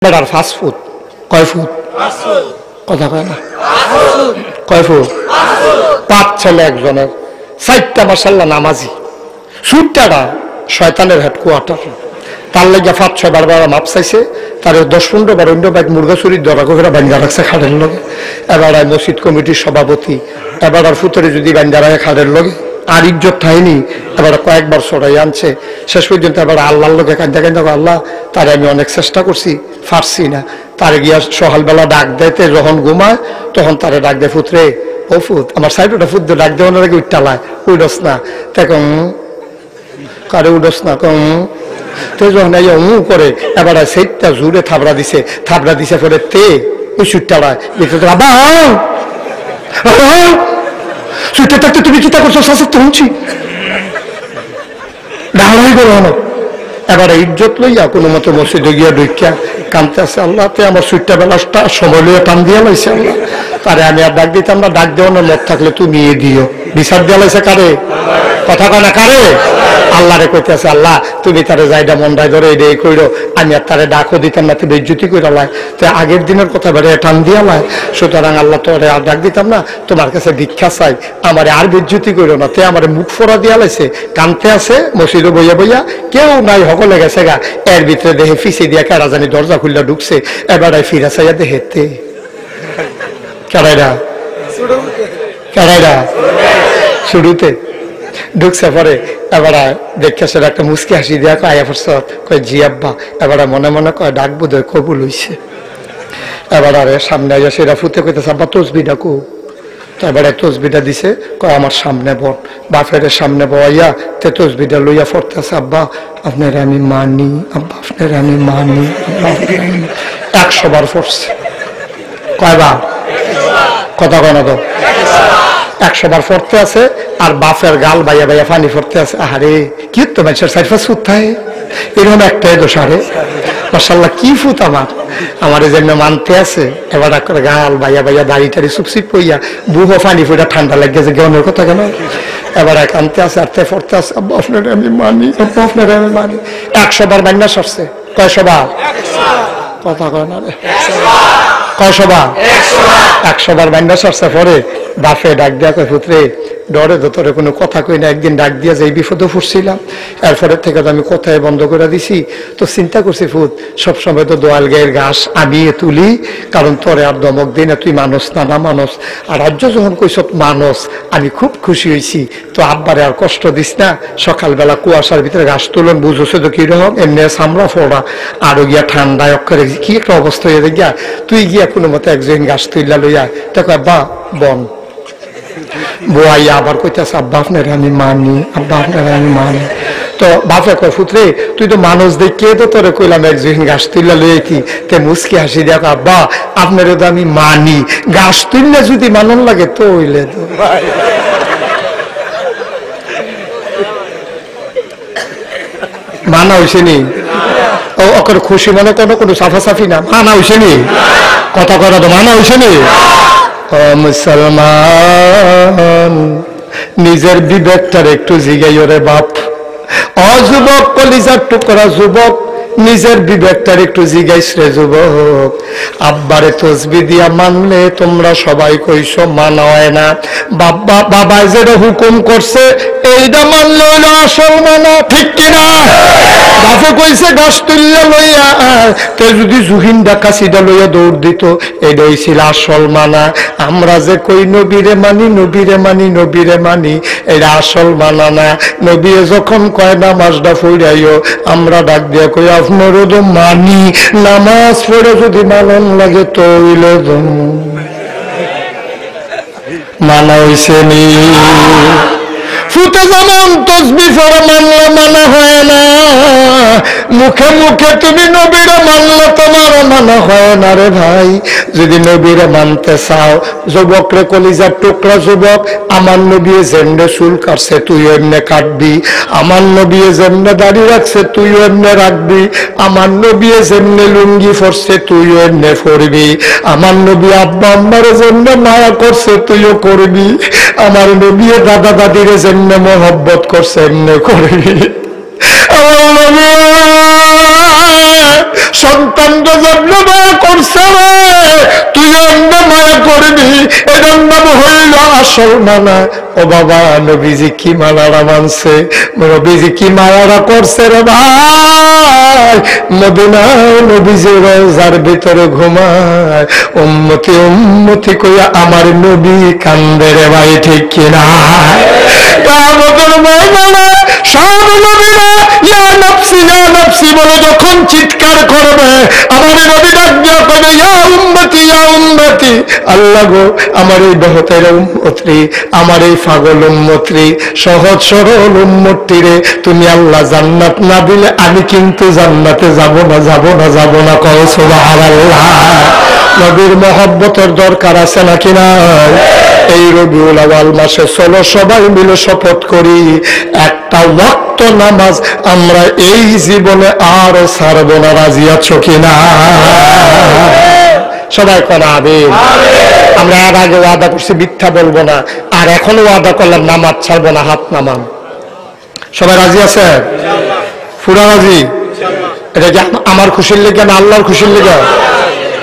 Better 5 foot. কয় foot? কথা কয় না। কয় ফুট? 5 ছেলে একজনের, 4টা মাশাআল্লাহ নামাজি। সুটটাটা শয়তানের হেডকোয়ার্টার, তার লাগে 5-6 বার মাপ চাইছে, তার 10-15 বার অন্য বাইক মুরগা চুরির ধরা করে বান্ধা রাখছে খাটের লগে। এবার মসজিদ কমিটির সভাপতি এবার আর ফুতরে যদি বান্ধা রাখে খাটের লগে আর ইজ্জত থাইনি, এবার কয়েকবার ছড়াই আনছে। শেষ পর্যন্ত এবার আল্লাহর লোকে কান্দা কান্দা, আল্লাহ তারে আমি অনেক চেষ্টা করছি, পারছি না। তারে গিয়া সকালবেলা ডাক দেয়তে যখন ঘুমায় তখন তারে ডাক দেয়, ফুতরে ও ফুত, আমার সাইডটা ফুত ডাক দেওয়ার আগে উঠটালায়, উঠস না তখন কারে উঠস না কম তো যখন করে এবার সেইটা জুড়ে থাবড়া দিছে পরে তে ওই সুটটালায় বাবা সুটে থাকতে তুমি চিন্তা করছো শাসক তো শুনছি ডাহাই গেল হলো। এবার ইজ্জত লইয়া কোনো মতো মসজিদে গিয়া ঢুকিয়া কানতে আছে, আল্লাহ তে আমার সুইটটা বেলাটা সময় লইয়া টান দিয়া লাইছে আল্লাহ, তারে আমি আর ডাক দিতাম না, ডাক দেওয়ানোর মত থাকলে তুমি দিও। বিচার দিয়া লাইছে কারে? কথা কয় না কারে? আল্লাহ রে কইতে আছে, আল্লাহ তুমি তারে যাইডা মন্ডায় ধরে এটা এই কইরো, আমি আর তারে ডাকও দিতাম না, তুমি বেজ্জতি কইরা লাই, তো আগের দিনের কথা বেড়ে টান দিয়া লাই। সুতরাং আল্লাহ তোরে আর ডাক দিতাম না, তোমার কাছে ভিক্ষা চাই, আমারে আর বেজ্জতি কইরো না। তে আমার মুখ ফোড়া দিয়া লাইছে, কানতে আছে মসজিদে বইয়া বইয়া, কেউ নাই সকলে গেছে গা। এর ভিতরে দেহে ফিসে দিয়া কেরা জানি দরজা খুললা ঢুকছে, এবারে ফিরা চাইয়া দেহেতে কেরাইরা কেরাইরা শুরুতে ঢুকছে। পরে এবার দেখে সেটা একটা মুসকি হাসি দিয়া কয় আয়া পড়ছ, কয় জি আব্বা। এবার মনে মনে কয় ডাক বোধহয় কবুল হইছে। এবার সামনে আইয়া সেটা ফুতে কইতেছে, আব্বা তসবি ডাকু। তো এবারে তসবিটা দিছে, কয় আমার সামনে বল। বাপের সামনে বইয়া তে তসবিটা লইয়া পড়তেছে, আব্বা আপনার আমি মানি, আব্বা আপনার আমি মানি। 100 বার পড়ছে। কয়বার? কথা কয় না তো, 100 বার পড়তে আছে। আর বাপের গাল বাইয়া বাইয়া পানি পড়তে আছে। আরে কি তো মানুষের সাইফা সুদ থাকে, এরকম একটাই দোষ। আরে মাশাআল্লাহ কি ফুত আমার এই জন্য মানতে আছে। এবার করে গাল বাইয়া বাইয়া দাড়ি টাড়ি চুপচিপ পইয়া বুহো পানি ফুটা ঠান্ডা লাগছে গেনের কথা কেন। এবার কানতে আছে আর তে পড়তে আছে, আব্বা আপনার আমি মানি, আব্বা আপনার আমি মানি। 100 বার বান্না সরছে। কয়শো বার? কথা কয় না রে, কয়শো বার? 100 বার বান্না সরছে। পরে বাপে ডাক দিয়া কয়, পুত্রে ডরে তো তোরে কোনো কথা কই না, একদিন ডাক দিয়া যে বিপদে পড়ছিলাম, এরপরের থেকে তো আমি কথাই বন্ধ করে দিছি। তো চিন্তা করছি ফুত, সবসময় তো দোয়াল গায়ের ঘাস আমি তুলি, কারণ তোরে আর দমক দিই না, তুই মানুষ না, না মানুষ। আর রাজ্য যখন কইস মানুষ, আমি খুব খুশি হয়েছি। তো আব্বারে আর কষ্ট দিস না, সকালবেলা কুয়াশার ভিতরে ঘাস তুলন, বুঝছে তো কিরকম, এমনি চামড়া ফোড়া, আরো গিয়া ঠান্ডায় অক্ষরে কি একটা অবস্থা হয়ে গিয়া, তুই গিয়া কোনো মতো একজন ঘাস তুললা লইয়া দেখো আব্বা বন বোয়াইয়া আবার কইতেছে, আব্বা আপনার আমি মানি, আব্বা আপনার আমি মানি। তো বাপে কয়, পুত্রে তুই তো মানুষ দেখে তো তোরে কইলাম একজন গাছ তুললা লইয়াছি, তে মুসকি হাসি দেখো, আব্বা আপনার তো আমি মানি, গাছ তুললে যদি মানন লাগে তো হইলে তো মানা হয়েছে নি। ও ওকে খুশি মনে কোনো কোনো সাফাসাফি না, মানা হয়েছে নি। কথা কথা তো মানা হয়েছে নি। ও মুসলমান, নিজের বিবেকটার একটু জিগাই রে বাপ। ও যুবক, কলিজার টুকরা যুবক, নিজের বিবেকটার একটু জিগাইস রে যুবক। আব্বারে তসবি দিয়া মানলে তোমরা সবাই কইছো মানা হয় না। বাবা যেটা হুকুম করছে এইটা মানলে হইলো আসল মানা, ঠিক কিনা? বাপে কইছে গাছ তুললে লইয়া, তে যদি জুহিন ডাকাছিটা লইয়া দৌড় দিত, এইটা হইছিল আসল মানা। আমরা যে কই নবীরে মানি, নবীরে মানি, নবীরে মানি, এটা আসল মানা না। নবী যখন কয় নামাজটা পড়াইও, আমরা ডাক দিয়া কই আপনারও তো মানি, নামাজ পড়ে যদি মানন লাগে তো হইলে মানা হইছে নি। ফুটে যেমন তসবি পড়ে মানলে মানা হয় না, মুখে মুখে তুমি নবীরে মানলে তোমারও মানা হয় না রে ভাই। যদি নবীরে মানতে চাও, যুবক রে কলিজার টুকরা যুবক, আমার নবী যেমনে চুল কাটছে তুই এমনে কাটবি, আমার নবী যেমনে দাড়ি রাখছে তুই এমনে রাখবি, আমার নবী যেমনে লুঙ্গি পরছে তুই এমনে পরবি, আমার নবী আব্বা আম্মারে যেমনে মায়া করছে তুইও করবি, আমার নবী দাদা দাদিরে যেমনে মহব্বত করছে এমনে করবি। আমার নবী সন্তানটা জন্য মায়া করছে রে, তুই আমরা মায়া করবি, এটার নাম হইল আসল মানা। ও বাবা, নবীজি কি মালারা মানছে, নবীজি কি মায়ারা করছে রে ভাই। মদিনায় নবীজি রোজার ভিতরে ঘুমায়, উম্মতি উম্মতি কইয়া আমার নবী কান্দে রে ভাই, ঠিক কিনা? কিয়ামতের ময়দানে সব নবীরা ইয়া নাফসি ইয়া নাফসি বলে যখন চিৎকার করবে, আমার নবী ডাক দিয়া কবে ইয়া উম্মতি ইয়া উম্মতি। আল্লাহ গো, আমার এই বহতের উম্মতরি, আমার এই পাগল উম্মতরি, সহজ সরল উম্মতটিরে তুমি আল্লাহ জান্নাত না দিলে আমি কিন্তু জান্নাতে যাব না, যাব না, যাব না। কও সুবহানাল্লাহ। নবীর মহব্বতের দরকার আছে নাকি না? এই রবিউল আউয়াল মাসে চলো সবাই মিলে শপথ করি, একটা ওয়াক্ত নামাজ আমরা এই জীবনে আর ছাড়ব না। রাজি আছো কিনা? সবাই করা আমিন। আমরা এর আগে ওয়াদা করছি মিথ্যা বলবো না, আর এখনো ওয়াদা করলাম নামাজ ছাড়বো না। হাত নামান। সবাই রাজি আছে? পুরা রাজি? এটা কি আমার খুশির লেগে না আল্লাহর খুশির লেগে?